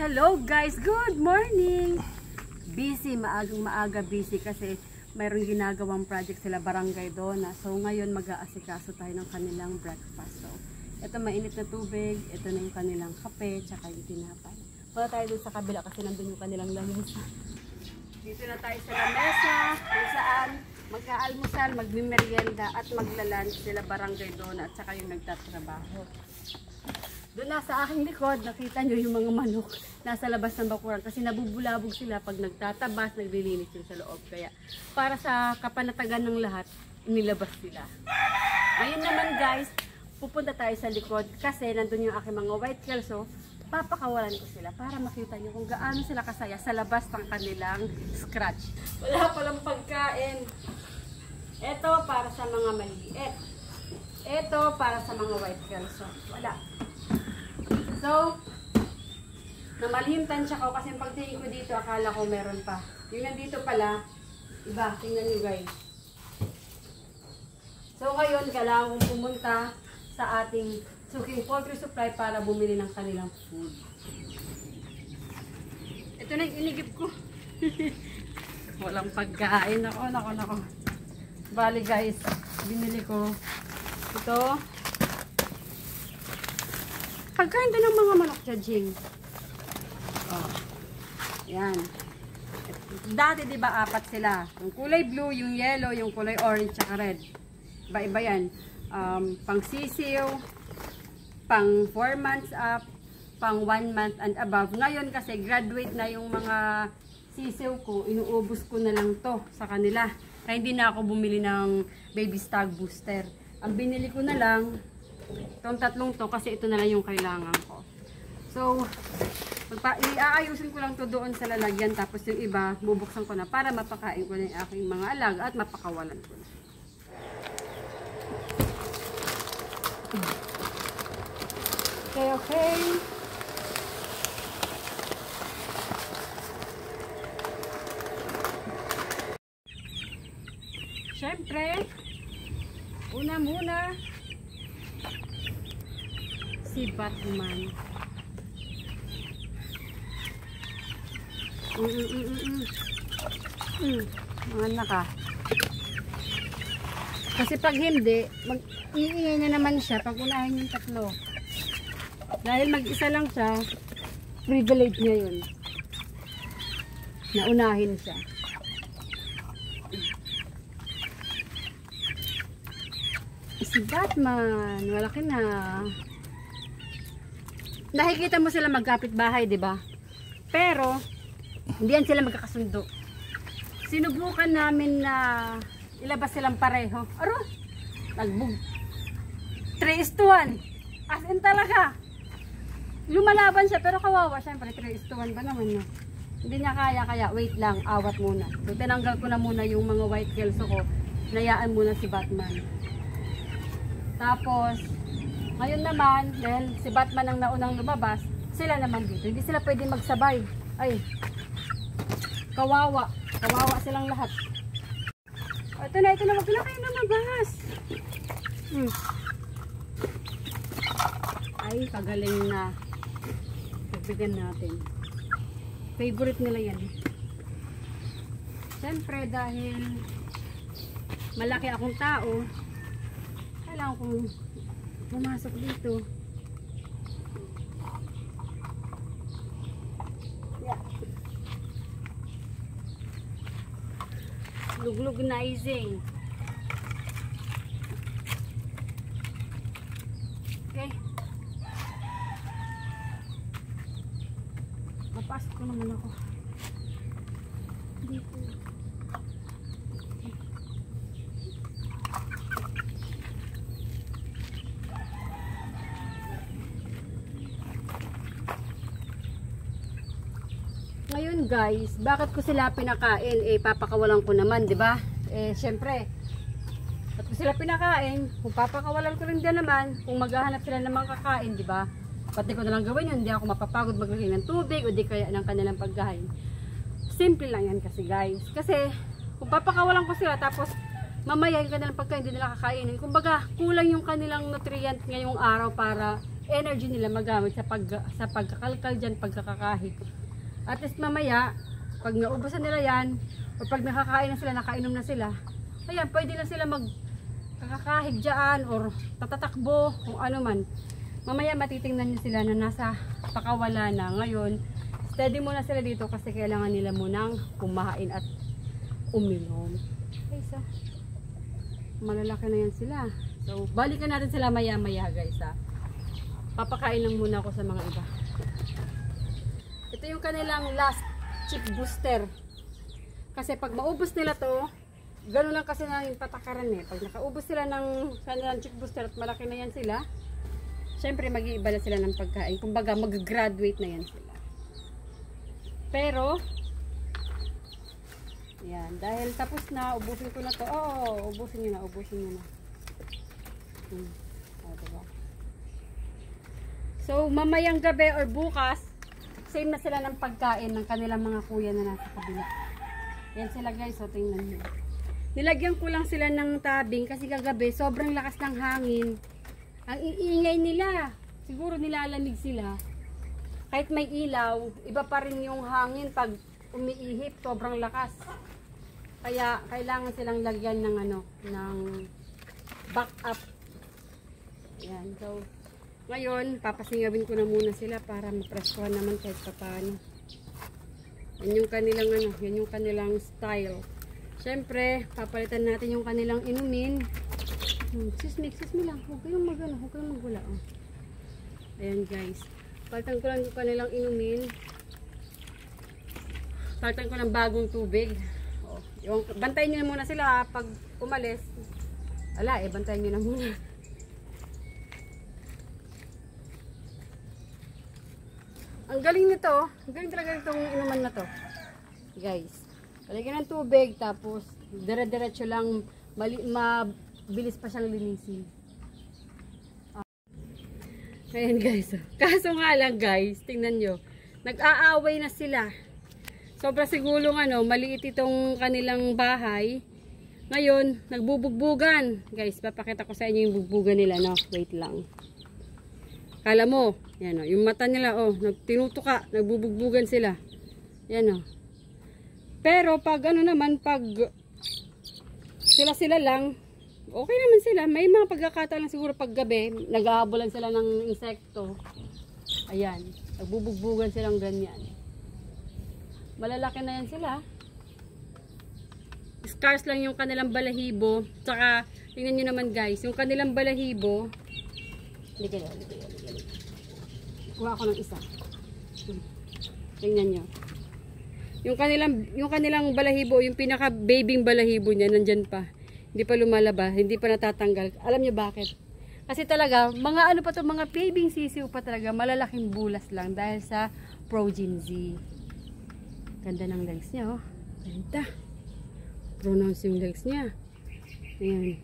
Hello guys, good morning. Busy, maaga busy kasi mayroong ginagawang project sila Barangay Dona. So ngayon mag-aasikaso tayo ng kanilang breakfast. So ito mainit na tubig, ito na yung kanilang kape, tsaka yung tinapay. Punta tayo dun sa kabila kasi nandun yung kanilang lamesa. Dito na tayo sa lamesa kung saan mag-aalmusal, magmimerienda at magla-lunch sila Barangay Dona at saka yung nagtatrabaho. Doon nasa aking likod, nakita nyo yung mga manok nasa labas ng bakuran kasi nabubulabog sila pag nagtatabas, naglilinis yung sa loob. Kaya para sa kapanatagan ng lahat, inilabas sila. Ngayon naman guys, pupunta tayo sa likod kasi nandun yung aking mga white kelso. Papakawalan ko sila para makita nyo kung gaano sila kasaya sa labas ng kanilang scratch. Wala palang pagkain. Ito para sa mga maliit. Ito para sa mga white kelso. Wala. So, namalhimtan siya ko kasi pagtingin ko dito, akala ko meron pa. Yung nandito pala, iba, tingnan nyo guys. So, ngayon, kailangan kong pumunta sa ating suking poultry supply para bumili ng kanilang food. Ito na yung inigip ko. Walang pagkain. Nako. Bali guys, binili ko ito. Pagkain din ng mga manok jajing. Oh. Yan. Dati diba apat sila. Yung kulay blue, yung yellow, yung kulay orange, tsaka red. Iba-iba yan. Pang sisiw, pang 4 months up, pang 1 month and above. Ngayon kasi graduate na yung mga sisiw ko, inuubos ko na lang to sa kanila. Kaya hindi na ako bumili ng baby stag booster. Ang binili ko na lang itong tatlong to kasi ito na lang yung kailangan ko. So, iaayusin ko lang to doon sa lalagyan tapos yung iba bubuksan ko na para mapakain ko na yung aking mga alaga at mapakawalan ko na. Okay. Siyempre, una muna si Batman. Mga naka. Kasi pag hindi, mag-iingay na naman siya pag unahin yung tatlo. Dahil mag-isa lang siya, privilege niya yun. Naunahin siya. Si Batman, malaki na. Nakikita mo sila magkapit bahay, 'di ba? Pero hindi yan sila magkakasundo. Sinubukan namin na ilabas silang pareho. Aro, nagbug. 3:1. As in talaga. Lumalaban siya pero kawawa, syempre 3:1 ba naman yun? Hindi niya kaya wait lang, awat muna. So tinanggal ko na muna yung mga white kelso ko. Nayaan muna si Batman. Tapos ngayon naman, dahil si Batman ang naunang lumabas, sila naman dito. Hindi sila pwede magsabay. Ay, kawawa. Kawawa silang lahat. O, ito na. Wag na kayo lumabas. Ay, kagaling na. Pagbigyan natin. Favorite nila yan. Siyempre, dahil malaki akong tao, kailangan kong pumasok dito. Yeah. Luglugnising. Okay. Mapasok ko naman ako. Dito. Ngayon guys, bakit ko sila pinakain? Eh, papakawalan ko naman, di ba? Eh, syempre, bakit ko sila pinakain? Kung papakawalan ko rin din naman, kung maghahanap sila ng mga kakain, di ba? Pati ko na lang gawin yun, hindi ako mapapagod maglagay ng tubig o di kaya ng kanilang pagkain. Simple lang yan kasi guys. Kasi, kung papakawalan ko sila, tapos mamaya yung kanilang pagkain, hindi nila kakainin. Kumbaga, kulang yung kanilang nutrient ngayong araw para energy nila magamit sa pagkakalkal dyan, pagkakakahig. At least mamaya, pag naubusan nila yan, o pag nakakain na sila, nakainom na sila, ayan, pwede na sila magkakahig dyan, or tatatakbo, kung ano man. Mamaya matitingnan nyo sila na nasa pakawala na. Ngayon, steady muna sila dito kasi kailangan nila munang kumain at uminom. Okay, so, malalaki na yan sila. So, balikan natin sila maya-maya guys ha. Papakain lang muna ako sa mga iba. Ito yung kanilang last chick booster. Kasi pag maubos nila to, gano'n lang kasi na yung patakaran eh. Pag nakaubos sila ng kanilang chick booster at malaki na yan sila, syempre mag-iiba na sila ng pagkain. Kumbaga mag-graduate na yan sila. Pero, yan, dahil tapos na, ubusin ko na to. Oo, ubusin nyo na, ubusin nyo na. Diba? So, mamayang gabi or bukas, same na sila ng pagkain ng kanilang mga kuya na nasa kabila. Yan sila guys, so tingnan nyo. Nilagyan ko lang sila ng tabing kasi kagabi, sobrang lakas ng hangin. Ang iingay nila. Siguro nilalamig sila. Kahit may ilaw, iba pa rin yung hangin pag umiihip, sobrang lakas. Kaya kailangan silang lagyan ng ng backup. Ayan, so ngayon papasingawin ko na muna sila para mapreskuhan naman kahit paano. Yan yung kanilang yan yung kanilang style. Siyempre, papalitan natin yung kanilang inumin. Excuse me lang. Huwag kayong magwala. Oh. Ayan guys. Palitan ko lang yung kanilang inumin. Palitan ko ng bagong tubig. Oh. Yung, bantayin nyo na muna sila pag umalis. Ala, bantayin nyo na muna. Ang galing nito. Ang galing talaga itong inuman na to. Guys. Palagyan ng tubig. Tapos, dire-diretso lang. Mabilis pa siyang linisin. Ayan guys. Kaso nga lang guys. Tingnan nyo. Nag-aaway na sila. Sobra siguro maliit itong kanilang bahay. Ngayon, nagbubugbugan. Guys, papakita ko sa inyo yung bugbugan nila. No? Wait lang. Kala mo, yan o, yung mata nila, tinutuka, nagbubugbugan sila. Yan o. Pero, pag naman, pag sila lang, okay naman sila. May mga pagkakataon lang siguro pag gabi, nag-aabolan sila ng insekto. Ayan, nagbubugbugan silang ganyan. Malalaki na yan sila. Scars lang yung kanilang balahibo. Tsaka, tingnan nyo naman guys, yung kanilang balahibo, hindi kayo. Kuha ako ng isa. Tingnan nyo. Yung kanilang balahibo, yung pinaka babing balahibo niya, nandyan pa. Hindi pa lumalabas, hindi pa natatanggal. Alam nyo bakit? Kasi talaga, mga pa to, mga babing sisiw pa talaga, malalaking bulas lang dahil sa progeny. Ganda ng legs niya, oh. Ganda. Pronounce yung legs niya. Ayan.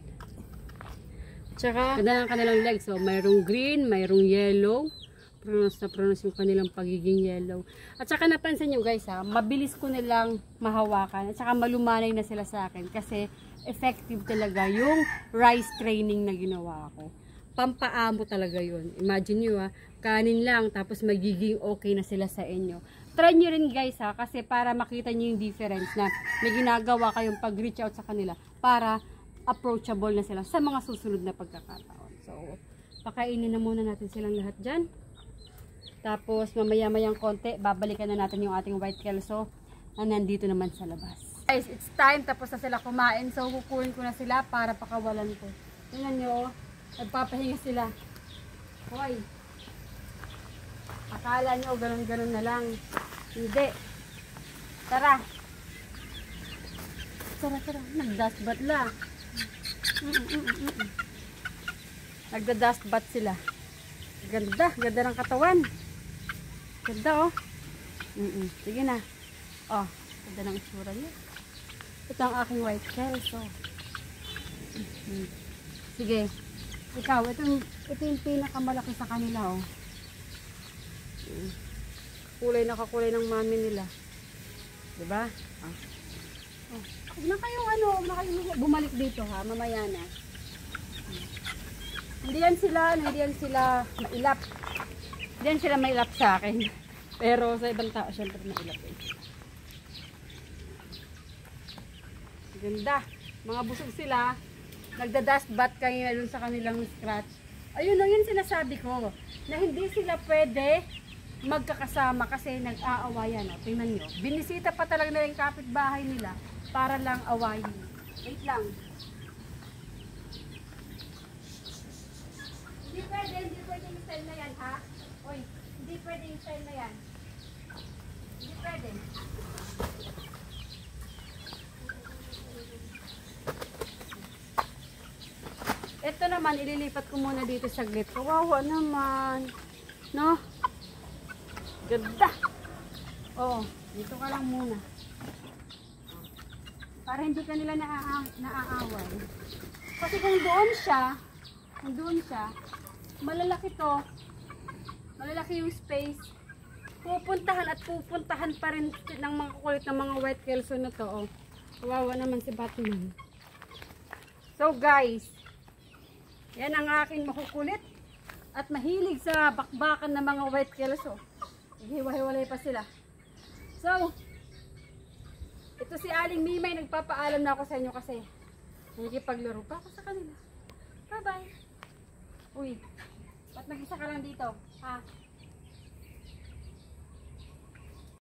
Tsaka, ganda ng kanilang legs. So, mayroong green, mayroong yellow. Pronounce yung kanilang pagiging yellow. At saka napansin nyo guys mabilis ko nilang mahawakan. At saka malumanay na sila sa akin. Kasi effective talaga yung rice training na ginawa ko. Pampaamo talaga yun. Imagine nyo kanin lang tapos magiging okay na sila sa inyo. Try nyo rin guys kasi para makita nyo yung difference na may ginagawa kayong pag-reach out sa kanila para approachable na sila sa mga susunod na pagkakataon. So, pakainin na muna natin silang lahat dyan. Tapos, mamaya-mayang konti, babalikan na natin yung ating white kelso na nandito naman sa labas. Guys, it's time. Tapos na sila kumain. So, kukunin ko na sila para pakawalan ko. Tingnan nyo, nagpapahinga sila. Hoy. Akala nyo, ganun-ganun na lang. Hindi. Tara. Tara. Nag-dust bath la. Nagda-dust bath sila. Ganda ng katawan. Ganda, oh. Sige na. Oh, ganda ng itsura niya. Ito ang aking white kelso. Sige. Ikaw, ito yung pinakamalaki sa kanila, oh. Kulay na kakulay ng mami nila. Diba? Oh. Huwag na kayong bumalik dito ha, mamaya na. Hindi yan sila mailap. Hindi yan sila mailap sa akin. Pero sa ibang tao, syempre mailap eh. Ganda. Mga busog sila. Nagda-dust bath kayo dun sa kanilang scratch. Ayun lang yun sinasabi ko. Na hindi sila pwede magkakasama kasi nag-aawayan. O, tingnan nyo. Binisita pa talaga nila yung kapitbahay nila para lang awayin. Wait lang. Hindi pwede yung style na yan, ha? Oy, hindi pwede yung style na yan. Hindi pwede. Ito naman, ililipat ko muna dito saglit. Kawawa naman. No? Ganda. Oo, dito ka lang muna. Para hindi ka nila naaaway. Kasi kung doon siya, malalaki to. Malalaki yung space. Pupuntahan pa rin ng mga kukulit ng mga white kelso na to. Oh. Kawawa naman si Batman. So guys, yan ang aking makukulit at mahilig sa bakbakan ng mga white kelso. Hiwa-hiwalay pa sila. So, ito si Aling Mimay, nagpapaalam na ako sa inyo kasi nakikipaglaro pa ako sa kanila. Bye-bye. Uy, ba't mag-isa ka lang dito? Ha?